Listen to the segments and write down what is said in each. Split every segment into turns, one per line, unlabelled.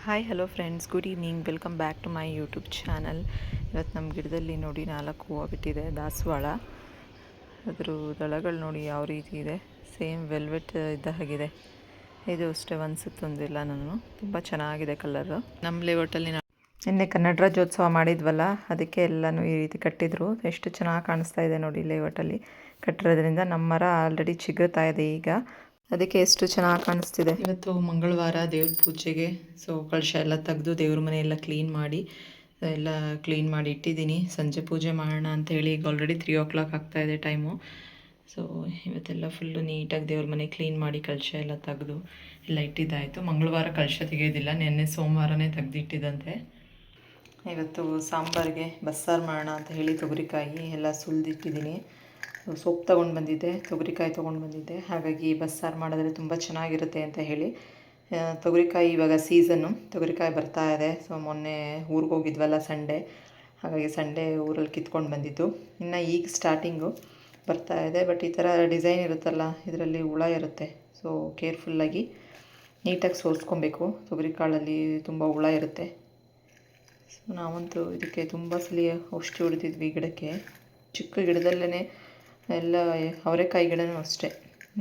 Hi hello friends, good evening. Welcome back to my YouTube channel. ಇವತ್ತು ನಮ್ಮ ಗಿಡದಲ್ಲಿ ನೋಡಿ 4 ಹೂವು ಬಿಟ್ಟಿದೆ, ದಾಸವಾಳ. ಅದ್ರ ದಳಗಳು ನೋಡಿ ಯಾವ ರೀತಿ ಇದೆ, ಸೇಮ್ ವೆಲ್ವೆಟ್ ಇದ್ದ ಹಾಗಿದೆ. ಇದು ಅಷ್ಟೇ ಅನಿಸುತ್ತೊಂದಿಲ್ಲ, ನಾನು ತುಂಬ ಚೆನ್ನಾಗಿದೆ ಕಲರು. ನಮ್ಮ ಲೇಔಟಲ್ಲಿ ನಿನ್ನೆ ಕನ್ನಡ ರಾಜ್ಯೋತ್ಸವ ಮಾಡಿದ್ವಲ್ಲ, ಅದಕ್ಕೆ ಎಲ್ಲನೂ ಈ ರೀತಿ ಕಟ್ಟಿದ್ರು. ಎಷ್ಟು ಚೆನ್ನಾಗಿ ಕಾಣಿಸ್ತಾ ಇದೆ ನೋಡಿ ಲೇಔಟಲ್ಲಿ ಕಟ್ಟಿರೋದ್ರಿಂದ. ನಮ್ಮ ಮರ ಆಲ್ರೆಡಿ ಚಿಗುರ್ತಾ ಇದೆ ಈಗ, ಅದಕ್ಕೆ ಎಷ್ಟು ಚೆನ್ನಾಗಿ ಕಾಣಿಸ್ತಿದೆ. ಇವತ್ತು ಮಂಗಳವಾರ, ದೇವ್ರ ಪೂಜೆಗೆ ಕಳಶ ಎಲ್ಲ ತೆಗೆದು ದೇವ್ರ ಮನೆ ಎಲ್ಲ ಕ್ಲೀನ್ ಮಾಡಿ ಇಟ್ಟಿದ್ದೀನಿ. ಸಂಜೆ ಪೂಜೆ ಮಾಡೋಣ ಅಂತ ಹೇಳಿ. ಈಗ ಆಲ್ರೆಡಿ 3 o'clock ಆಗ್ತಾ ಇದೆ ಟೈಮು. ಇವತ್ತೆಲ್ಲ ಫುಲ್ಲು ನೀಟಾಗಿ ದೇವ್ರ ಮನೆ ಕ್ಲೀನ್ ಮಾಡಿ ಕಳಶ ಎಲ್ಲ ತೆಗೆದು ಎಲ್ಲ ಇಟ್ಟಿದ್ದಾಯಿತು. ಮಂಗಳವಾರ ಕಳಶ ತೆಗೆಯೋದಿಲ್ಲ, ನಿನ್ನೆ ಸೋಮವಾರನೇ ತೆಗೆದಿಟ್ಟಿದ್ದಂತೆ. ಇವತ್ತು ಸಾಂಬಾರಿಗೆ ಬಸ್ಸಾರು ಮಾಡೋಣ ಅಂತ ಹೇಳಿ ತೊಗರಿಕಾಯಿ ಎಲ್ಲ ಸುಲಿದಿಟ್ಟಿದ್ದೀನಿ. ಸೊಪ್ಪು ತೊಗೊಂಡು ಬಂದಿದ್ದೆ, ತೊಗರಿಕಾಯಿ ತೊಗೊಂಡು ಬಂದಿದ್ದೆ. ಹಾಗಾಗಿ ಬಸ್ಸಾರು ಮಾಡಿದ್ರೆ ತುಂಬ ಚೆನ್ನಾಗಿರುತ್ತೆ ಅಂತ ಹೇಳಿ. ತೊಗರಿಕಾಯಿ ಇವಾಗ ಸೀಸನ್ನು, ತೊಗರಿಕಾಯಿ ಬರ್ತಾ ಇದೆ. ಮೊನ್ನೆ ಊರಿಗೆ ಹೋಗಿದ್ವಲ್ಲ ಸಂಡೇ, ಹಾಗಾಗಿ ಸಂಡೇ ಊರಲ್ಲಿ ಕಿತ್ಕೊಂಡು ಬಂದಿದ್ದು. ಇನ್ನು ಈಗ ಸ್ಟಾರ್ಟಿಂಗು ಬರ್ತಾ ಇದೆ. ಬಟ್ ಈ ಥರ ಡಿಸೈನ್ ಇರುತ್ತಲ್ಲ, ಇದರಲ್ಲಿ ಹುಳ ಇರುತ್ತೆ. ಕೇರ್ಫುಲ್ಲಾಗಿ ನೀಟಾಗಿ ಸೋಸ್ಕೊಬೇಕು. ತೊಗರಿಕಾಳಲ್ಲಿ ತುಂಬ ಹುಳ ಇರುತ್ತೆ. ನಾವಂತೂ ಇದಕ್ಕೆ ತುಂಬ ಸಲ ಔಷಧಿ ಹೊಡೆದಿದ್ವಿ ಗಿಡಕ್ಕೆ. ಚಿಕ್ಕ ಗಿಡದಲ್ಲೇ ಎಲ್ಲ ಅವರೆಕಾಯಿ ಗಿಡನೂ ಅಷ್ಟೇ,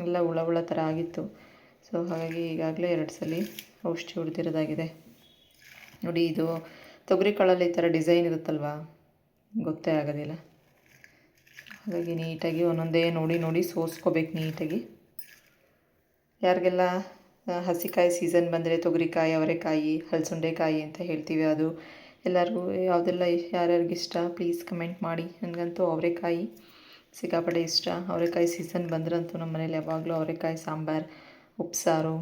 ಎಲ್ಲ ಹುಳ ಥರ ಆಗಿತ್ತು. ಹಾಗಾಗಿ ಈಗಾಗಲೇ 2 ಸಲ ಔಷಧಿ ಹೊಡೆದಿರೋದಾಗಿದೆ ನೋಡಿ. ಇದು ತೊಗರಿಕಾಳಲ್ಲಿ ಈ ಥರ ಡಿಸೈನ್ ಇರುತ್ತಲ್ವ, ಗೊತ್ತೇ ಆಗೋದಿಲ್ಲ. ಹಾಗಾಗಿ ನೀಟಾಗಿ ಒಂದೊಂದೇ ನೋಡಿ ಸೋಸ್ಕೋಬೇಕು ನೀಟಾಗಿ. ಯಾರಿಗೆಲ್ಲ ಹಸಿಕಾಯಿ ಸೀಸನ್ ಬಂದರೆ ತೊಗರಿಕಾಯಿ, ಅವರೆಕಾಯಿ, ಹಲಸುಂಡೆಕಾಯಿ ಅಂತ ಹೇಳ್ತೀವಿ, ಅದು ಎಲ್ಲರಿಗೂ ಯಾವುದೆಲ್ಲ ಯಾರ್ಯಾರಿಗಿಷ್ಟ ಪ್ಲೀಸ್ ಕಮೆಂಟ್ ಮಾಡಿ. ನನಗಂತೂ ಅವರೆಕಾಯಿ ಸಿಕ್ಕಾಪಟ್ಟೆ ಇಷ್ಟ. ಅವರೆಕಾಯಿ ಸೀಸನ್ ಬಂದ್ರಂತೂ ನಮ್ಮ ಮನೇಲಿ ಯಾವಾಗಲೂ ಅವರೆಕಾಯಿ ಸಾಂಬಾರು, ಉಪ್ಸಾರು,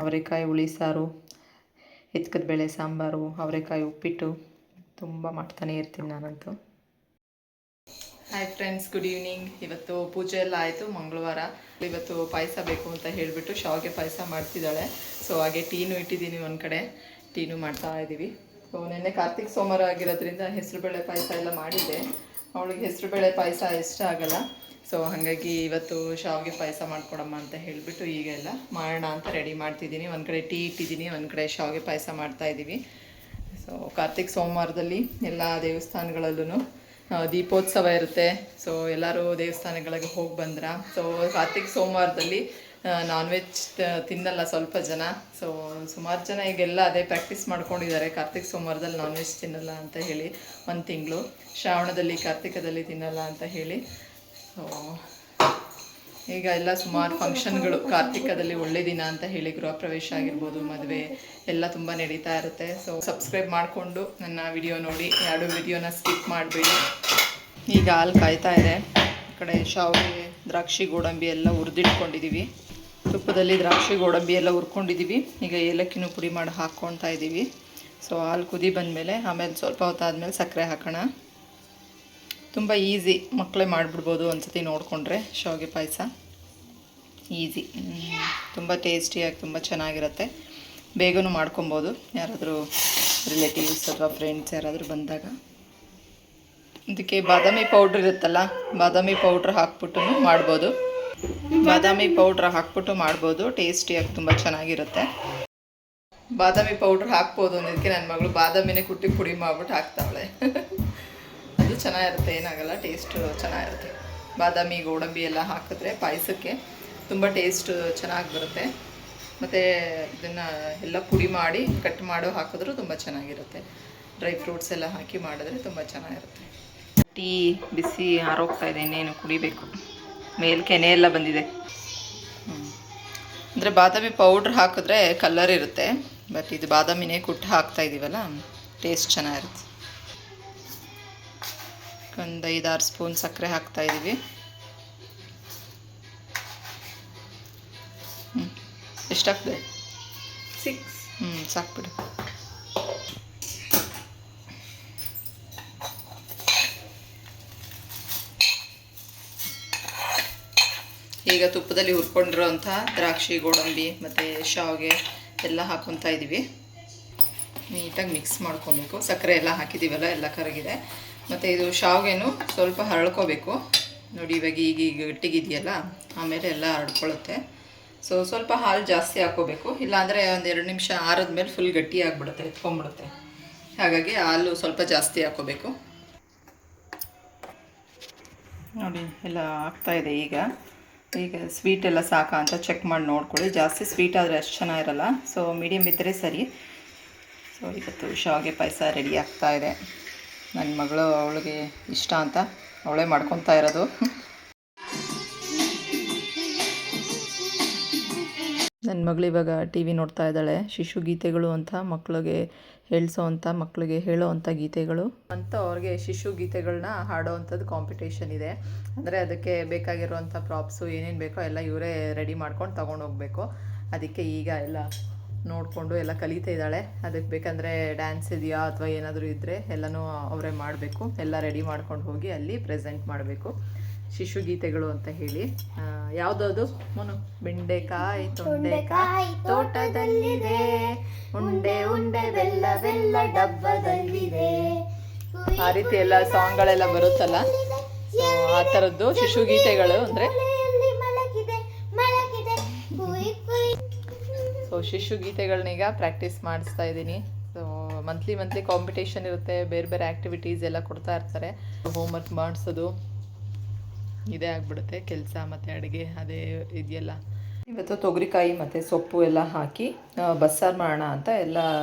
ಅವರೆಕಾಯಿ ಹುಳಿ ಸಾರು, ಎತ್ಕದ ಬೇಳೆ ಸಾಂಬಾರು, ಅವರೆಕಾಯಿ ಉಪ್ಪಿಟ್ಟು ತುಂಬ ಮಾಡ್ತಾನೆ ಇರ್ತೀನಿ ನಾನಂತೂ. Hi friends, good evening. ಇವತ್ತು ಪೂಜೆ ಎಲ್ಲ ಆಯಿತು, ಮಂಗಳವಾರ. ಇವತ್ತು ಪಾಯಸ ಬೇಕು ಅಂತ ಹೇಳಿಬಿಟ್ಟು ಶಾವಿಗೆ ಪಾಯಸ ಮಾಡ್ತಿದ್ದಾಳೆ. ಹಾಗೆ ಟೀನು ಇಟ್ಟಿದ್ದೀನಿ, ಒಂದು ಕಡೆ ಟೀನು ಮಾಡ್ತಾ ಇದ್ದೀವಿ. ನಿನ್ನೆ ಕಾರ್ತಿಕ್ ಸೋಮವಾರ ಆಗಿರೋದ್ರಿಂದ ಹೆಸರುಬೇಳೆ ಪಾಯಸ ಎಲ್ಲ ಮಾಡಿದ್ದೆ. ಅವಳಿಗೆ ಹೆಸರುಬೇಳೆ ಪಾಯಸ ಇಷ್ಟ ಆಗಲ್ಲ. ಹಾಗಾಗಿ ಇವತ್ತು ಶಾವಿಗೆ ಪಾಯಸ ಮಾಡ್ಕೊಡಮ್ಮ ಅಂತ ಹೇಳಿಬಿಟ್ಟು ಈಗ ಎಲ್ಲ ಮಾಡೋಣ ಅಂತ ರೆಡಿ ಮಾಡ್ತಿದ್ದೀನಿ. ಒಂದು ಕಡೆ ಟೀ ಇಟ್ಟಿದ್ದೀನಿ, ಒಂದು ಕಡೆ ಶಾವಿಗೆ ಪಾಯಸ ಮಾಡ್ತಾಯಿದ್ದೀವಿ. ಕಾರ್ತಿಕ್ ಸೋಮವಾರದಲ್ಲಿ ಎಲ್ಲ ದೇವಸ್ಥಾನಗಳಲ್ಲೂ ದೀಪೋತ್ಸವ ಇರುತ್ತೆ. ಎಲ್ಲರೂ ದೇವಸ್ಥಾನಗಳಿಗೆ ಹೋಗಿ ಬಂದ್ರ. ಕಾರ್ತಿಕ್ ಸೋಮವಾರದಲ್ಲಿ ನಾನ್ ವೆಜ್ ತಿನ್ನಲ್ಲ ಸ್ವಲ್ಪ ಜನ. ಸುಮಾರು ಜನ ಈಗೆಲ್ಲ ಅದೇ ಪ್ರಾಕ್ಟೀಸ್ ಮಾಡ್ಕೊಂಡಿದ್ದಾರೆ, ಕಾರ್ತಿಕ್ ಸೋಮವಾರದಲ್ಲಿ ನಾನ್ ವೆಜ್ ತಿನ್ನಲ್ಲ ಅಂತ ಹೇಳಿ. 1 ತಿಂಗಳು ಶ್ರಾವಣದಲ್ಲಿ, ಕಾರ್ತಿಕದಲ್ಲಿ ತಿನ್ನಲ್ಲ ಅಂತ ಹೇಳಿ. ಈಗ ಎಲ್ಲ ಸುಮಾರು ಫಂಕ್ಷನ್ಗಳು ಕಾರ್ತಿಕದಲ್ಲಿ ಒಳ್ಳೆ ದಿನ ಅಂತ ಹೇಳಿ, ಗೃಹ ಪ್ರವೇಶ ಆಗಿರ್ಬೋದು, ಮದುವೆ ಎಲ್ಲ ತುಂಬ ನಡೀತಾ ಇರುತ್ತೆ. ಸಬ್ಸ್ಕ್ರೈಬ್ ಮಾಡಿಕೊಂಡು ನನ್ನ ವಿಡಿಯೋ ನೋಡಿ, 2 ವಿಡಿಯೋನ ಸ್ಕಿಪ್ ಮಾಡಬೇಡಿ. ಈಗ ಹಾಲು ಕಾಯ್ತಾ ಇದೆ. ಈ ಕಡೆ ಶಾವಿಗೆ, ದ್ರಾಕ್ಷಿ, ಗೋಡಂಬಿ ಎಲ್ಲ ಹುರಿದಿಟ್ಕೊಂಡಿದ್ದೀವಿ. ತುಪ್ಪದಲ್ಲಿ ದ್ರಾಕ್ಷಿ, ಗೋಡಂಬಿ ಎಲ್ಲ ಹುರ್ಕೊಂಡಿದ್ದೀವಿ. ಈಗ ಏಲಕ್ಕಿನೂ ಪುಡಿ ಮಾಡಿ ಹಾಕ್ಕೊಳ್ತಾ ಇದ್ದೀವಿ. ಹಾಲು ಕುದಿ ಬಂದಮೇಲೆ ಆಮೇಲೆ ಸ್ವಲ್ಪ ಹೊತ್ತಾದಮೇಲೆ ಸಕ್ಕರೆ ಹಾಕೋಣ. ತುಂಬ ಈಸಿ, ಮಕ್ಕಳೇ ಮಾಡಿಬಿಡ್ಬೋದು ಒಂದ್ಸತಿ ನೋಡಿಕೊಂಡ್ರೆ. ಶಾವಿಗೆ ಪಾಯಸ ಈಸಿ, ತುಂಬ ಟೇಸ್ಟಿಯಾಗಿ ತುಂಬ ಚೆನ್ನಾಗಿರುತ್ತೆ. ಬೇಗನೂ ಮಾಡ್ಕೊಬೋದು, ಯಾರಾದರೂ ರಿಲೇಟಿವ್ಸ್ ಅಥವಾ ಫ್ರೆಂಡ್ಸ್ ಯಾರಾದರೂ ಬಂದಾಗ. ಇದಕ್ಕೆ ಬಾದಾಮಿ ಪೌಡ್ರ್ ಇರುತ್ತಲ್ಲ, ಬಾದಾಮಿ ಪೌಡ್ರ್ ಹಾಕ್ಬಿಟ್ಟು ಮಾಡ್ಬೋದು. ಬಾದಾಮಿ ಪೌಡ್ರ್ ಹಾಕ್ಬಿಟ್ಟು ಮಾಡ್ಬೋದು, ಟೇಸ್ಟಿಯಾಗಿ ತುಂಬ ಚೆನ್ನಾಗಿರುತ್ತೆ. ಬಾದಾಮಿ ಪೌಡ್ರ್ ಹಾಕ್ಬೋದು ಅನ್ನೋದಕ್ಕೆ ನನ್ನ ಮಗಳು ಬಾದಾಮಿನೇ ಕುಟ್ಟಿ ಪುಡಿ ಮಾಡಿಬಿಟ್ಟು ಹಾಕ್ತಾವಳೆ. ಅದು ಚೆನ್ನಾಗಿರುತ್ತೆ, ಏನಾಗಲ್ಲ, ಟೇಸ್ಟು ಚೆನ್ನಾಗಿರುತ್ತೆ. ಬಾದಾಮಿ, ಗೋಡಂಬಿ ಎಲ್ಲ ಹಾಕಿದ್ರೆ ಪಾಯಸಕ್ಕೆ ತುಂಬ ಟೇಸ್ಟು ಚೆನ್ನಾಗಿ ಬರುತ್ತೆ. ಮತ್ತು ಇದನ್ನು ಎಲ್ಲ ಪುಡಿ ಮಾಡಿ ಕಟ್ ಮಾಡೋ ಹಾಕಿದ್ರೂ ತುಂಬ ಚೆನ್ನಾಗಿರುತ್ತೆ. ಡ್ರೈ ಫ್ರೂಟ್ಸ್ ಎಲ್ಲ ಹಾಕಿ ಮಾಡಿದ್ರೆ ತುಂಬ ಚೆನ್ನಾಗಿರುತ್ತೆ. ಟೀ ಬಿಸಿ ಆರೋಗ್ತಾ ಇದೆ, ಇನ್ನೇನು ಕುಡಿಬೇಕು. ಮೇಲೆ ಕೆನೆ ಎಲ್ಲ ಬಂದಿದೆ. ಅಂದರೆ ಬಾದಾಮಿ ಪೌಡ್ರ್ ಹಾಕಿದ್ರೆ ಕಲರ್ ಇರುತ್ತೆ, ಬಟ್ ಇದು ಬಾದಾಮಿನೇ ಕುಟ್ಟು ಹಾಕ್ತಾ ಇದ್ದೀವಲ್ಲ, ಟೇಸ್ಟ್ ಚೆನ್ನಾಗಿರುತ್ತೆ. ಒಂದು 5-6 ಸ್ಪೂನ್ ಸಕ್ಕರೆ ಹಾಕ್ತಾ ಇದ್ದೀವಿ. ಎಷ್ಟಾಗ್ತದೆ? 6. ಸಾಕ್ಬಿಡು. ಈಗ ತುಪ್ಪದಲ್ಲಿ ಹುರ್ಕೊಂಡಿರೋಂಥ ದ್ರಾಕ್ಷಿ, ಗೋಡಂಬಿ ಮತ್ತು ಶಾವಿಗೆ ಎಲ್ಲ ಹಾಕ್ಕೊತಾ ಇದ್ದೀವಿ. ನೀಟಾಗಿ ಮಿಕ್ಸ್ ಮಾಡ್ಕೊಬೇಕು. ಸಕ್ಕರೆ ಎಲ್ಲ ಹಾಕಿದ್ದೀವಲ್ಲ, ಎಲ್ಲ ಕರಗಿದೆ. ಮತ್ತು ಇದು ಶಾವಿಗೆನೂ ಸ್ವಲ್ಪ ಹರಳ್ಕೋಬೇಕು ನೋಡಿ. ಇವಾಗ ಈಗ ಗಟ್ಟಿಗಿದೆಯಲ್ಲ, ಆಮೇಲೆ ಎಲ್ಲ ಹರಡ್ಕೊಳ್ಳುತ್ತೆ. ಸೊ ಸ್ವಲ್ಪ ಹಾಲು ಜಾಸ್ತಿ ಹಾಕೋಬೇಕು, ಇಲ್ಲಾಂದರೆ ಒಂದು 2 ನಿಮಿಷ ಆರಿದ ಮೇಲೆ ಫುಲ್ ಗಟ್ಟಿ ಆಗಿಬಿಡುತ್ತೆ, ಎತ್ಕೊಂಡ್ಬಿಡುತ್ತೆ. ಹಾಗಾಗಿ ಹಾಲು ಸ್ವಲ್ಪ ಜಾಸ್ತಿ ಹಾಕೋಬೇಕು. ನೋಡಿ ಎಲ್ಲ ಆಗ್ತಾಯಿದೆ. ಈಗ ಸ್ವೀಟ್ ಎಲ್ಲ ಸಾಕಾ ಅಂತ ಚೆಕ್ ಮಾಡಿ ನೋಡ್ಕೊಳ್ಳಿ. ಜಾಸ್ತಿ ಸ್ವೀಟ್ ಆದರೆ ಅಷ್ಟು ಚೆನ್ನಾಗಿರಲ್ಲ, ಸೊ ಮೀಡಿಯಮ್ ಇದ್ದರೆ ಸರಿ. ಸೊ ಇವತ್ತು ಶಾವಿಗೆ ಪಾಯಸ ರೆಡಿ ಆಗ್ತಾಯಿದೆ. ನನ್ನ ಮಗಳು ಅವಳಿಗೆ ಇಷ್ಟ ಅಂತ ಅವಳೇ ಮಾಡ್ಕೊತಾ ಇರೋದು. ನನ್ನ ಮಗಳು ಇವಾಗ ಟಿ ವಿ ನೋಡ್ತಾ ಇದ್ದಾಳೆ. ಶಿಶು ಗೀತೆಗಳು ಅಂತ ಮಕ್ಕಳಿಗೆ ಮಕ್ಕಳಿಗೆ ಹೇಳೋ ಅಂಥ ಗೀತೆಗಳು ಅಂತ ಅವ್ರಿಗೆ ಶಿಶು ಗೀತೆಗಳನ್ನ ಹಾಡೋ ಅಂಥದ್ದು ಕಾಂಪಿಟೇಷನ್ ಇದೆ. ಅಂದರೆ ಅದಕ್ಕೆ ಬೇಕಾಗಿರುವಂಥ ಪ್ರಾಪ್ಸು ಏನೇನು ಬೇಕೋ ಎಲ್ಲ ಇವರೇ ರೆಡಿ ಮಾಡ್ಕೊಂಡು ತೊಗೊಂಡು ಹೋಗಬೇಕು. ಅದಕ್ಕೆ ಈಗ ಎಲ್ಲ ನೋಡಿಕೊಂಡು ಎಲ್ಲ ಕಲಿತಾ ಇದ್ದಾಳೆ. ಅದಕ್ಕೆ ಬೇಕಂದರೆ ಡ್ಯಾನ್ಸ್ ಇದೆಯಾ ಅಥವಾ ಏನಾದರೂ ಇದ್ದರೆ ಎಲ್ಲನೂ ಅವರೇ ಮಾಡಬೇಕು. ಎಲ್ಲ ರೆಡಿ ಮಾಡ್ಕೊಂಡು ಹೋಗಿ ಅಲ್ಲಿ ಪ್ರೆಸೆಂಟ್ ಮಾಡಬೇಕು. ಶಿಶು ಗೀತೆಗಳು ಅಂತ ಹೇಳಿ. ಯಾವುದದು ಮೋನು? ಬೆಂಡೆಕಾಯಿ ತೊಂಡೆಕಾಯಿ ತೋಟದಲ್ಲಿದೆ, ಉಂಡೆ ಉಂಡೆ ಬೆಲ್ಲ ಬೆಲ್ಲ ಡಬ್ಬದಲ್ಲಿದೆ, ಆ ರೀತಿ ಎಲ್ಲ ಸಾಂಗ್ಗಳೆಲ್ಲ ಬರುತ್ತಲ್ಲ. ಸೊ ಆ ಥರದ್ದು ಶಿಶು ಗೀತೆಗಳು ಅಂದರೆ. ಸೊ ಶಿಶು ಗೀತೆಗಳನ್ನೀಗ ಪ್ರಾಕ್ಟೀಸ್ ಮಾಡಿಸ್ತಾ ಇದ್ದೀನಿ. ಸೊ ಮಂತ್ಲಿ ಕಾಂಪಿಟೇಷನ್ ಇರುತ್ತೆ, ಬೇರೆ ಬೇರೆ ಆ್ಯಕ್ಟಿವಿಟೀಸ್ ಎಲ್ಲ ಕೊಡ್ತಾ ಇರ್ತಾರೆ. ಹೋಮ್ವರ್ಕ್ ಮಾಡಿಸೋದು ಇದೇ ಆಗಿಬಿಡುತ್ತೆ ಕೆಲಸ, ಮತ್ತು ಅಡುಗೆ ಅದೇ ಇದೆಯಲ್ಲ. ಇವತ್ತು ತೊಗರಿಕಾಯಿ ಮತ್ತು ಸೊಪ್ಪು ಎಲ್ಲ ಹಾಕಿ ಬಸ್ಸಾರು ಮಾಡೋಣ ಅಂತ ಎಲ್ಲ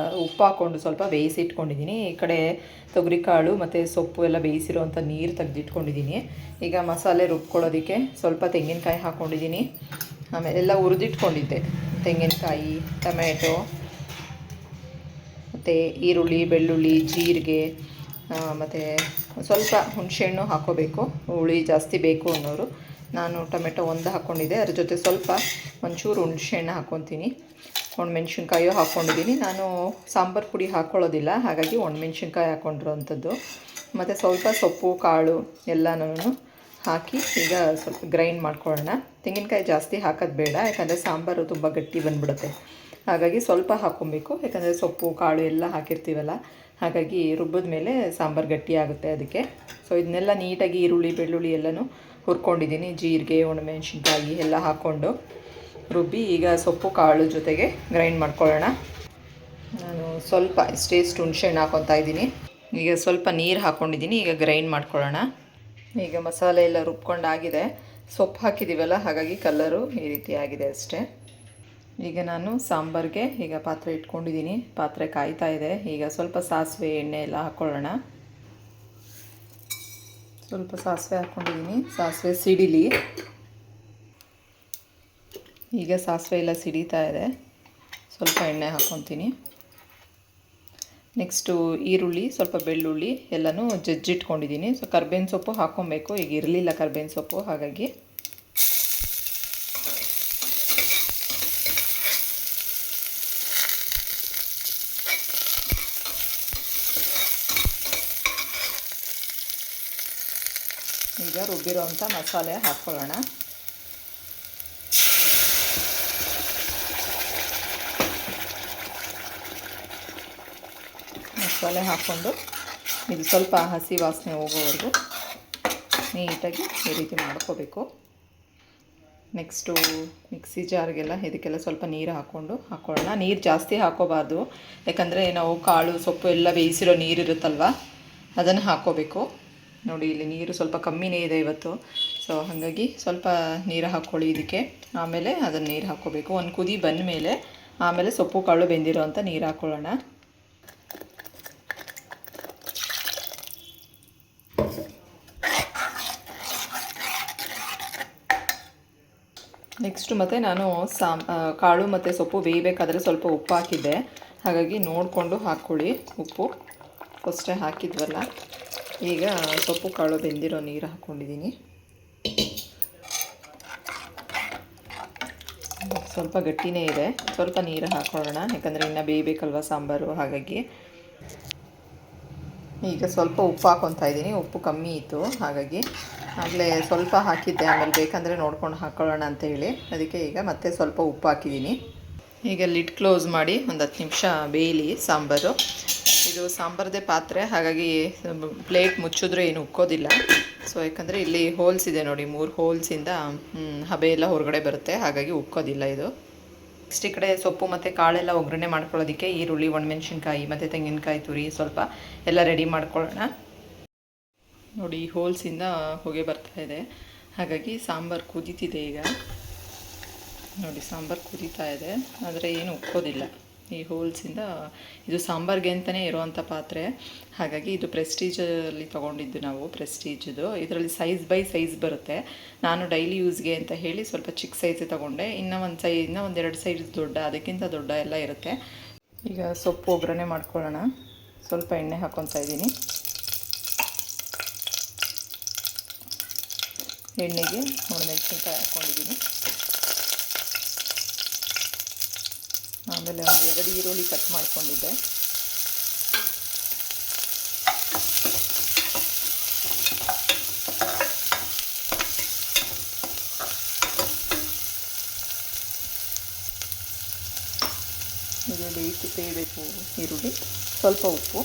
ಉಪ್ಪು ಹಾಕ್ಕೊಂಡು ಸ್ವಲ್ಪ ಬೇಯಿಸಿಟ್ಕೊಂಡಿದ್ದೀನಿ. ಈ ಕಡೆ ತೊಗರಿಕಾಳು ಮತ್ತು ಸೊಪ್ಪು ಎಲ್ಲ ಬೇಯಿಸಿರೋವಂಥ ನೀರು ತೆಗೆದಿಟ್ಕೊಂಡಿದ್ದೀನಿ. ಈಗ ಮಸಾಲೆ ರುಬ್ಕೊಳ್ಳೋದಕ್ಕೆ ಸ್ವಲ್ಪ ತೆಂಗಿನಕಾಯಿ ಹಾಕ್ಕೊಂಡಿದ್ದೀನಿ. ಆಮೇಲೆ ಎಲ್ಲ ಹುರಿದಿಟ್ಕೊಂಡಿದ್ದೆ, ತೆಂಗಿನಕಾಯಿ, ಟೊಮೆಟೊ ಮತ್ತು ಈರುಳ್ಳಿ, ಬೆಳ್ಳುಳ್ಳಿ, ಜೀರಿಗೆ ಮತ್ತು ಸ್ವಲ್ಪ ಹುಣಸೆಹಣ್ಣು ಹಾಕ್ಕೋಬೇಕು. ಹುಳಿ ಜಾಸ್ತಿ ಬೇಕು ಅನ್ನೋರು. ನಾನು ಟೊಮೆಟೊ ಒಂದು ಹಾಕ್ಕೊಂಡಿದ್ದೆ, ಅದ್ರ ಜೊತೆ ಸ್ವಲ್ಪ ಒಂಚೂರು ಹುಣಸೆಹಣ್ಣು ಹಾಕ್ಕೊತೀನಿ. ಒಣಮೆಣ್ಸಿನ್ಕಾಯು ಹಾಕ್ಕೊಂಡಿದ್ದೀನಿ. ನಾನು ಸಾಂಬಾರು ಪುಡಿ ಹಾಕ್ಕೊಳ್ಳೋದಿಲ್ಲ, ಹಾಗಾಗಿ ಒಣಮೆಣ್ಸಿನ್ಕಾಯಿ ಹಾಕ್ಕೊಂಡಿರೋವಂಥದ್ದು. ಮತ್ತು ಸ್ವಲ್ಪ ಸೊಪ್ಪು ಕಾಳು ಎಲ್ಲನೂ ಹಾಕಿ ಈಗ ಸ್ವಲ್ಪ ಗ್ರೈಂಡ್ ಮಾಡ್ಕೊಳ್ಳೋಣ. ತೆಂಗಿನಕಾಯಿ ಜಾಸ್ತಿ ಹಾಕೋದು ಬೇಡ, ಯಾಕಂದರೆ ಸಾಂಬಾರು ತುಂಬ ಗಟ್ಟಿ ಬಂದುಬಿಡುತ್ತೆ. ಹಾಗಾಗಿ ಸ್ವಲ್ಪ ಹಾಕ್ಕೊಬೇಕು, ಯಾಕಂದರೆ ಸೊಪ್ಪು ಕಾಳು ಎಲ್ಲ ಹಾಕಿರ್ತೀವಲ್ಲ. ಹಾಗಾಗಿ ರುಬ್ಬಿದ ಮೇಲೆ ಸಾಂಬಾರು ಗಟ್ಟಿ ಆಗುತ್ತೆ ಅದಕ್ಕೆ. ಸೊ ಇದನ್ನೆಲ್ಲ ನೀಟಾಗಿ ಈರುಳ್ಳಿ, ಬೆಳ್ಳುಳ್ಳಿ ಎಲ್ಲನೂ ಹುರ್ಕೊಂಡಿದ್ದೀನಿ. ಜೀರಿಗೆ, ಒಣಮೆಣ್ಸಿನ್ಕಾಯಿ ಎಲ್ಲ ಹಾಕ್ಕೊಂಡು ರುಬ್ಬಿ ಈಗ ಸೊಪ್ಪು ಕಾಳು ಜೊತೆಗೆ ಗ್ರೈಂಡ್ ಮಾಡ್ಕೊಳ್ಳೋಣ. ನಾನು ಸ್ವಲ್ಪ ಇಷ್ಟು ಹುಣಸೆಹಣ್ಣು ಹಾಕ್ಕೊತಾ ಇದ್ದೀನಿ. ಈಗ ಸ್ವಲ್ಪ ನೀರು ಹಾಕ್ಕೊಂಡಿದ್ದೀನಿ. ಈಗ ಗ್ರೈಂಡ್ ಮಾಡ್ಕೊಳ್ಳೋಣ. ಈಗ ಮಸಾಲೆ ಎಲ್ಲ ರುಬ್ಕೊಂಡಾಗಿದೆ. ಸೊಪ್ಪು ಹಾಕಿದ್ದೀವಲ್ಲ, ಹಾಗಾಗಿ ಕಲರು ಈ ರೀತಿ ಆಗಿದೆ ಅಷ್ಟೇ. ಈಗ ನಾನು ಸಾಂಬಾರಿಗೆ ಈಗ ಪಾತ್ರೆ ಇಟ್ಕೊಂಡಿದ್ದೀನಿ. ಪಾತ್ರೆ ಕಾಯ್ತಾ ಇದೆ. ಈಗ ಸ್ವಲ್ಪ ಸಾಸಿವೆ, ಎಣ್ಣೆ ಎಲ್ಲ ಹಾಕ್ಕೊಳ್ಳೋಣ. ಸ್ವಲ್ಪ ಸಾಸಿವೆ ಹಾಕ್ಕೊಂಡಿದ್ದೀನಿ. ಸಾಸಿವೆ ಸಿಡಿಲಿ. ಈಗ ಸಾಸಿವೆ ಎಲ್ಲ ಸಿಡಿತಾ ಇದೆ. ಸ್ವಲ್ಪ ಎಣ್ಣೆ ಹಾಕ್ಕೊತೀನಿ. ನೆಕ್ಸ್ಟು ಈರುಳ್ಳಿ, ಸ್ವಲ್ಪ ಬೆಳ್ಳುಳ್ಳಿ ಎಲ್ಲನೂ ಜಜ್ಜಿಟ್ಕೊಂಡಿದ್ದೀನಿ. ಸೊ ಕರ್ಬೇವಿನ ಸೊಪ್ಪು ಹಾಕ್ಕೊಬೇಕು. ಈಗ ಇರಲಿಲ್ಲ ಕರ್ಬೇವಿನ ಸೊಪ್ಪು, ಹಾಗಾಗಿ ಈಗ ರುಬ್ಬಿರೋವಂಥ ಮಸಾಲೆ ಹಾಕ್ಕೊಳ್ಳೋಣ. ಮಸಾಲೆ ಹಾಕ್ಕೊಂಡು ಇದು ಸ್ವಲ್ಪ ಹಸಿ ವಾಸನೆ ಹೋಗೋವರೆಗೂ ನೀಟಾಗಿ ಈ ರೀತಿ ಮಾಡ್ಕೋಬೇಕು. ನೆಕ್ಸ್ಟು ಮಿಕ್ಸಿ ಜಾರ್ಗೆಲ್ಲ ಇದಕ್ಕೆಲ್ಲ ಸ್ವಲ್ಪ ನೀರು ಹಾಕ್ಕೊಳ್ಳೋಣ. ನೀರು ಜಾಸ್ತಿ ಹಾಕ್ಕೋಬಾರ್ದು, ಯಾಕಂದರೆ ನಾವು ಕಾಳು ಸೊಪ್ಪು ಎಲ್ಲ ಬೇಯಿಸಿರೋ ನೀರಿರುತ್ತಲ್ವ, ಅದನ್ನು ಹಾಕ್ಕೋಬೇಕು. ನೋಡಿ ಇಲ್ಲಿ ನೀರು ಸ್ವಲ್ಪ ಕಮ್ಮಿನೇ ಇದೆ ಇವತ್ತು. ಸೊ ಹಾಗಾಗಿ ಸ್ವಲ್ಪ ನೀರು ಹಾಕ್ಕೊಳ್ಳಿ ಇದಕ್ಕೆ. ಆಮೇಲೆ ಅದನ್ನು ನೀರು ಹಾಕ್ಕೋಬೇಕು. ಒಂದು ಕುದಿ ಬಂದ ಮೇಲೆ ಆಮೇಲೆ ಸೊಪ್ಪು ಕಾಳು ಬೆಂದಿರೋ ಅಂಥ ನೀರು ಹಾಕ್ಕೊಳ್ಳೋಣ. ನೆಕ್ಸ್ಟು ಮತ್ತು ನಾನು ಕಾಳು ಮತ್ತು ಸೊಪ್ಪು ಬೇಯಬೇಕಾದ್ರೆ ಸ್ವಲ್ಪ ಉಪ್ಪು ಹಾಕಿದ್ದೆ, ಹಾಗಾಗಿ ನೋಡಿಕೊಂಡು ಹಾಕ್ಕೊಳ್ಳಿ ಉಪ್ಪು. ಫಸ್ಟೇ ಹಾಕಿದ್ವಲ್ಲ. ಈಗ ಸೊಪ್ಪು ಕಾಳು ಬೆಂದಿರೋ ನೀರು ಹಾಕ್ಕೊಂಡಿದ್ದೀನಿ. ಸ್ವಲ್ಪ ಗಟ್ಟಿನೇ ಇದೆ, ಸ್ವಲ್ಪ ನೀರು ಹಾಕ್ಕೊಳ್ಳೋಣ, ಯಾಕಂದರೆ ಇನ್ನೂ ಬೇಯಬೇಕಲ್ವ ಸಾಂಬಾರು. ಹಾಗಾಗಿ ಈಗ ಸ್ವಲ್ಪ ಉಪ್ಪು ಹಾಕ್ಕೊತಾ ಇದ್ದೀನಿ. ಉಪ್ಪು ಕಮ್ಮಿ ಇತ್ತು, ಹಾಗಾಗಿ ಆಗಲೇ ಸ್ವಲ್ಪ ಹಾಕಿದ್ದೆ. ಆಮೇಲೆ ಬೇಕಂದರೆ ನೋಡ್ಕೊಂಡು ಹಾಕ್ಕೊಳ್ಳೋಣ ಅಂತೇಳಿ ಅದಕ್ಕೆ ಈಗ ಮತ್ತೆ ಸ್ವಲ್ಪ ಉಪ್ಪು ಹಾಕಿದ್ದೀನಿ. ಈಗ ಲಿಡ್ ಕ್ಲೋಸ್ ಮಾಡಿ ಒಂದು 10 ನಿಮಿಷ ಬೇಯಲಿ ಸಾಂಬಾರು. ಇದು ಸಾಂಬಾರದೇ ಪಾತ್ರೆ, ಹಾಗಾಗಿ ಪ್ಲೇಟ್ ಮುಚ್ಚಿದ್ರೆ ಏನು ಉಕ್ಕೋದಿಲ್ಲ. ಸೊ ಯಾಕಂದರೆ ಇಲ್ಲಿ ಹೋಲ್ಸ್ ಇದೆ ನೋಡಿ, 3 ಹೋಲ್ಸಿಂದ ಹಬೆ ಎಲ್ಲ ಹೊರಗಡೆ ಬರುತ್ತೆ, ಹಾಗಾಗಿ ಉಕ್ಕೋದಿಲ್ಲ ಇದು. ನೆಕ್ಸ್ಟ್ ಈ ಕಡೆ ಸೊಪ್ಪು ಮತ್ತು ಕಾಳೆಲ್ಲ ಒಗ್ಗರಣೆ ಮಾಡ್ಕೊಳ್ಳೋದಕ್ಕೆ ಈರುಳ್ಳಿ, ಒಣಮೆಣ್ಸಿನ್ಕಾಯಿ ಮತ್ತು ತೆಂಗಿನಕಾಯಿ ತುರಿ ಸ್ವಲ್ಪ ಎಲ್ಲ ರೆಡಿ ಮಾಡ್ಕೊಳ್ಳೋಣ. ನೋಡಿ ಈ ಹೋಲ್ಸಿಂದ ಹೊಗೆ ಬರ್ತಾ ಇದೆ, ಹಾಗಾಗಿ ಸಾಂಬಾರು ಕುದೀತಿದೆ ಈಗ. ನೋಡಿ ಸಾಂಬಾರು ಕುದೀತಾ ಇದೆ, ಆದರೆ ಏನು ಉಕ್ಕೋದಿಲ್ಲ ಈ ಹೋಲ್ಸಿಂದ. ಇದು ಸಾಂಬಾರಿಗೆ ಅಂತಲೇ ಇರೋವಂಥ ಪಾತ್ರೆ, ಹಾಗಾಗಿ ಇದು ಪ್ರೆಸ್ಟೀಜಲ್ಲಿ ತೊಗೊಂಡಿದ್ದು ನಾವು, ಪ್ರೆಸ್ಟೀಜದು. ಇದರಲ್ಲಿ ಸೈಜ್ ಬೈ ಸೈಜ್ ಬರುತ್ತೆ. ನಾನು ಡೈಲಿ ಯೂಸ್ಗೆ ಅಂತ ಹೇಳಿ ಸ್ವಲ್ಪ ಚಿಕ್ಕ ಸೈಜೇ ತೊಗೊಂಡೆ. ಇನ್ನೂ ಒಂದು 2 ಸೈಜ್ ದೊಡ್ಡ, ಅದಕ್ಕಿಂತ ದೊಡ್ಡ ಎಲ್ಲ ಇರುತ್ತೆ. ಈಗ ಸೊಪ್ಪು ಒಗ್ಗರಣೆ ಮಾಡ್ಕೊಳ್ಳೋಣ. ಸ್ವಲ್ಪ ಎಣ್ಣೆ ಹಾಕ್ಕೊತಾ ಇದ್ದೀನಿ. ಎಣ್ಣೆಗೆ ಒಣಮೆಣಸಿನ್ಕಾಯಿ ಹಾಕ್ಕೊಂಡಿದ್ದೀನಿ. ಆಮೇಲೆ ಒಂದು 2 ಈರುಳ್ಳಿ ಕಟ್ ಮಾಡ್ಕೊಂಡಿದ್ದೆ. ಇದು ಬೇಯಬೇಕು ಈರುಳ್ಳಿ. ಸ್ವಲ್ಪ ಉಪ್ಪು,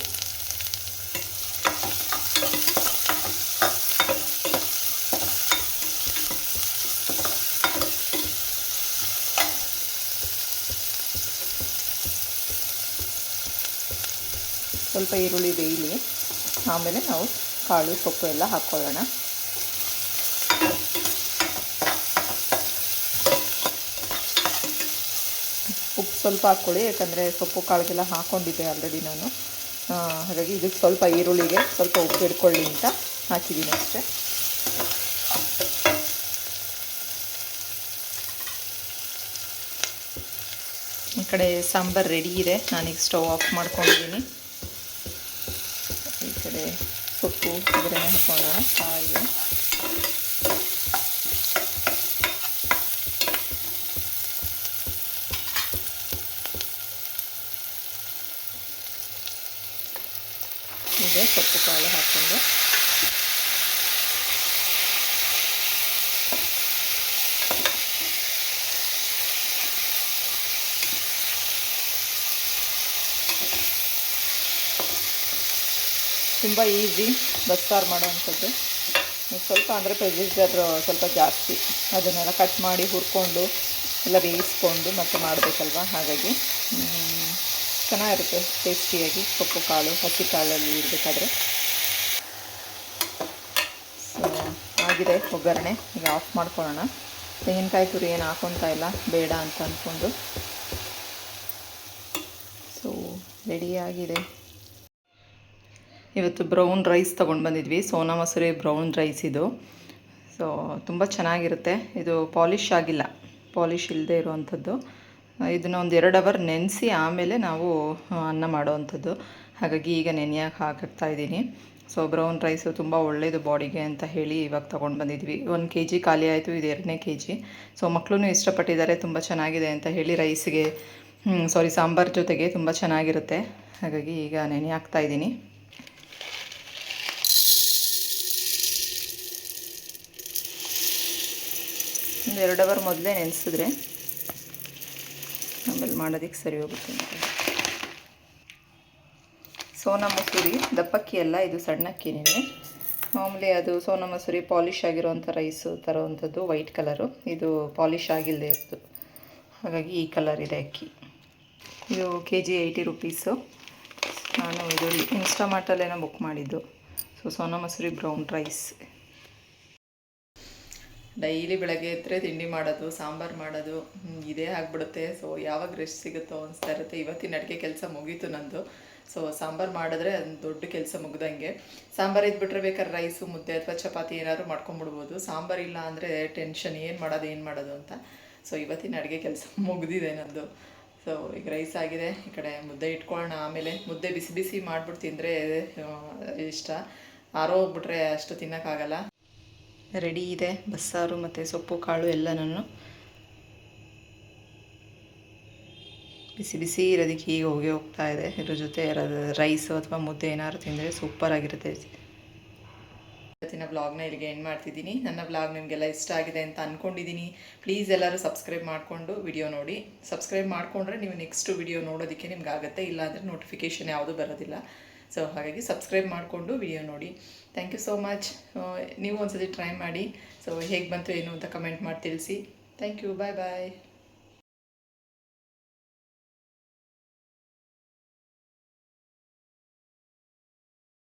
ಸ್ವಲ್ಪ ಈರುಳ್ಳಿ ಬೇಯಲಿ, ಆಮೇಲೆ ನಾವು ಕಾಳು ಸೊಪ್ಪು ಎಲ್ಲ ಹಾಕ್ಕೊಳ್ಳೋಣ. ಉಪ್ಪು ಸ್ವಲ್ಪ ಹಾಕ್ಕೊಳ್ಳಿ, ಯಾಕಂದರೆ ಸೊಪ್ಪು ಕಾಳಿಗೆಲ್ಲ ಹಾಕ್ಕೊಂಡಿದ್ದೆ ಆಲ್ರೆಡಿ ನಾನು, ಹಾಗಾಗಿ ಇದಕ್ಕೆ ಸ್ವಲ್ಪ ಈರುಳ್ಳಿಗೆ ಸ್ವಲ್ಪ ಉಪ್ಪು ಹಿಡ್ಕೊಳ್ಳಿ ಅಂತ ಹಾಕಿದ್ದೀನಿ ಅಷ್ಟೇ. ಈ ಕಡೆ ಸಾಂಬಾರು ರೆಡಿ ಇದೆ, ನಾನೀಗ ಸ್ಟವ್ ಆಫ್ ಮಾಡ್ಕೊಂಡಿದ್ದೀನಿ. ಈ ಕಡೆ ಸೊಪ್ಪು ಒಗ್ಗರಣೆ ಹಾಕೋಣ. ಕಾಯಿಗೆ ಇದೆ, ಸೊಪ್ಪು ಕಾಳು ಹಾಕ್ಕೊಂಡು ತುಂಬ ಈಸಿ ಬಸ್ಸಾರು ಮಾಡೋವಂಥದ್ದು. ಸ್ವಲ್ಪ ಅಂದರೆ ಪ್ರೊಸೀಜರ್ ಸ್ವಲ್ಪ ಜಾಸ್ತಿ, ಅದನ್ನೆಲ್ಲ ಕಟ್ ಮಾಡಿ ಹುರ್ಕೊಂಡು ಎಲ್ಲ ಬೇಯಿಸ್ಕೊಂಡು ಮತ್ತೆ ಮಾಡಬೇಕಲ್ವ, ಹಾಗಾಗಿ ಚೆನ್ನಾಗಿರುತ್ತೆ ಟೇಸ್ಟಿಯಾಗಿ ಸೊಪ್ಪು ಕಾಳು ಹಸಿ ಕಾಳಲ್ಲಿ ಇರಬೇಕಾದ್ರೆ. ಸೊ ಆಗಿದೆ ಒಗ್ಗರಣೆ, ಈಗ ಆಫ್ ಮಾಡ್ಕೊಳ್ಳೋಣ. ತೆಂಗಿನಕಾಯಿ ತುರಿ ಏನು ಹಾಕೊತಾ ಇಲ್ಲ, ಬೇಡ ಅಂತ ಅಂದ್ಕೊಂಡು. ಸೊ ರೆಡಿಯಾಗಿದೆ. ಇವತ್ತು ಬ್ರೌನ್ ರೈಸ್ ತೊಗೊಂಡು ಬಂದಿದ್ವಿ, ಸೋನಾ ಮಸೂರಿ ಬ್ರೌನ್ ರೈಸ್ ಇದು. ಸೊ ತುಂಬ ಚೆನ್ನಾಗಿರುತ್ತೆ. ಇದು ಪಾಲಿಷ್ ಆಗಿಲ್ಲ, ಪಾಲಿಷ್ ಇಲ್ಲದೆ ಇರುವಂಥದ್ದು. ಇದನ್ನು ಒಂದು 2 ಅವರ್ ನೆನೆಸಿ ಆಮೇಲೆ ನಾವು ಅನ್ನ ಮಾಡೋವಂಥದ್ದು, ಹಾಗಾಗಿ ಈಗ ನೆನೆಯೋಕೆ ಹಾಕ್ತಾ ಇದ್ದೀನಿ. ಸೊ ಬ್ರೌನ್ ರೈಸು ತುಂಬ ಒಳ್ಳೆಯದು ಬಾಡಿಗೆ ಅಂತ ಹೇಳಿ ಇವಾಗ ತೊಗೊಂಡು ಬಂದಿದ್ವಿ. 1 kg ಖಾಲಿ ಆಯಿತು, ಇದು 2ನೇ kg. ಸೊ ಮಕ್ಕಳು ಇಷ್ಟಪಟ್ಟಿದ್ದಾರೆ, ತುಂಬ ಚೆನ್ನಾಗಿದೆ ಅಂತ ಹೇಳಿ ರೈಸ್ಗೆ ಸಾಂಬಾರು ಜೊತೆಗೆ ತುಂಬ ಚೆನ್ನಾಗಿರುತ್ತೆ, ಹಾಗಾಗಿ ಈಗ ನೆನೆ ಹಾಕ್ತಾಯಿದ್ದೀನಿ. ಒಂದು 2 ಅವರ್ ಮೊದಲೇ ನೆನೆಸಿದ್ರೆ ಆಮೇಲೆ ಮಾಡೋದಕ್ಕೆ ಸರಿ ಹೋಗುತ್ತೆ. ಸೋನಾ ಮಸೂರಿ ದಪ್ಪಕ್ಕಿ ಅಲ್ಲ, ಇದು ಸಣ್ಣಕ್ಕಿನೇ. ಮಾಮೂಲಿ ಅದು ಸೋನಾ ಮಸೂರಿ ಪಾಲಿಷ್ ಆಗಿರೋವಂಥ ರೈಸು ತರೋವಂಥದ್ದು, ವೈಟ್ ಕಲರು. ಇದು ಪಾಲಿಷ್ ಆಗಿಲ್ಲದೆ ಇರೋದು, ಹಾಗಾಗಿ ಈ ಕಲರ್ ಇದೆ ಅಕ್ಕಿ. ಇದು kg 80 ರುಪೀಸು. ನಾನು ಇದು ಇನ್ಸ್ಟಾಮಾರ್ಟಲ್ಲೇನೋ ಬುಕ್ ಮಾಡಿದ್ದು. So Sona Masuri brown rice. Daily ಬೆಳಗ್ಗೆ ಎದ್ದರೆ ತಿಂಡಿ ಮಾಡೋದು, ಸಾಂಬಾರು ಮಾಡೋದು ಇದೇ ಆಗಿಬಿಡುತ್ತೆ. ಸೊ ಯಾವಾಗ ರೆಸ್ಟ್ ಸಿಗುತ್ತೋ ಅನಿಸ್ತಾ ಇರುತ್ತೆ. ಇವತ್ತಿನ ಅಡುಗೆ ಕೆಲಸ ಮುಗೀತು ನಂದು. ಸೊ ಸಾಂಬಾರು ಮಾಡಿದ್ರೆ ಒಂದು ದೊಡ್ಡ ಕೆಲಸ ಮುಗ್ದಂಗೆ. ಸಾಂಬಾರು ಇದ್ಬಿಟ್ರೆ ಬೇಕಾದ್ರೆ ರೈಸು, ಮುದ್ದೆ ಅಥವಾ ಚಪಾತಿ ಏನಾದರೂ ಮಾಡ್ಕೊಂಬಿಡ್ಬೋದು. ಸಾಂಬಾರಿಲ್ಲ ಅಂದರೆ ಟೆನ್ಷನ್, ಏನು ಮಾಡೋದು ಅಂತ. ಸೊ ಇವತ್ತಿನ ಅಡುಗೆ ಕೆಲಸ ಮುಗಿದಿದೆ ನಂದು. ಸೊ ಈಗ ರೈಸ್ ಆಗಿದೆ, ಈ ಕಡೆ ಮುದ್ದೆ ಇಟ್ಕೊಳ್ಳೋಣ. ಆಮೇಲೆ ಮುದ್ದೆ ಬಿಸಿ ಬಿಸಿ ಮಾಡಿಬಿಟ್ಟು ತಿಂದರೆ ಇಷ್ಟ, ಆರೋಗ್ಬಿಟ್ರೆ ಅಷ್ಟು ತಿನ್ನೋಕ್ಕಾಗಲ್ಲ. ರೆಡಿ ಇದೆ ಬಸ್ಸಾರು ಮತ್ತು ಸೊಪ್ಪು ಕಾಳು ಎಲ್ಲನೂ ಬಿಸಿ ಬಿಸಿ ಇರೋದಕ್ಕೆ ಈಗ ಹೋಗ್ತಾ ಇದೆ. ಇದ್ರ ಜೊತೆ ರೈಸು ಅಥವಾ ಮುದ್ದೆ ಏನಾದ್ರು ತಿಂದರೆ ಸೂಪರಾಗಿರುತ್ತೆ. ಇವತ್ತಿನ ವ್ಲಾಗ್ನ ಇಲ್ಲಿಗೆ ಎಂಡ್ ಮಾಡ್ತಿದ್ದೀನಿ. ನನ್ನ ವ್ಲಾಗ್ ನಿಮಗೆಲ್ಲ ಇಷ್ಟ ಆಗಿದೆ ಅಂತ ಅಂದ್ಕೊಂಡಿದ್ದೀನಿ. ಪ್ಲೀಸ್ ಎಲ್ಲರೂ ಸಬ್ಸ್ಕ್ರೈಬ್ ಮಾಡಿಕೊಂಡು ವಿಡಿಯೋ ನೋಡಿ. ಸಬ್ಸ್ಕ್ರೈಬ್ ಮಾಡಿಕೊಂಡ್ರೆ ನೀವು ನೆಕ್ಸ್ಟ್ ವಿಡಿಯೋ ನೋಡೋದಕ್ಕೆ ನಿಮ್ಗೆ ಆಗುತ್ತೆ, ಇಲ್ಲಾಂದರೆ ನೋಟಿಫಿಕೇಷನ್ ಯಾವುದೂ ಬರೋದಿಲ್ಲ. ಸೊ ಹಾಗಾಗಿ ಸಬ್ಸ್ಕ್ರೈಬ್ ಮಾಡಿಕೊಂಡು ವಿಡಿಯೋ ನೋಡಿ. Thank you so much. ನೀವು ಒಂದ್ಸತಿ ಟ್ರೈ ಮಾಡಿ. ಸೊ ಹೇಗೆ ಬಂತು ಏನು ಅಂತ ಕಮೆಂಟ್ ಮಾಡಿ ತಿಳಿಸಿ. Thank you. Bye bye.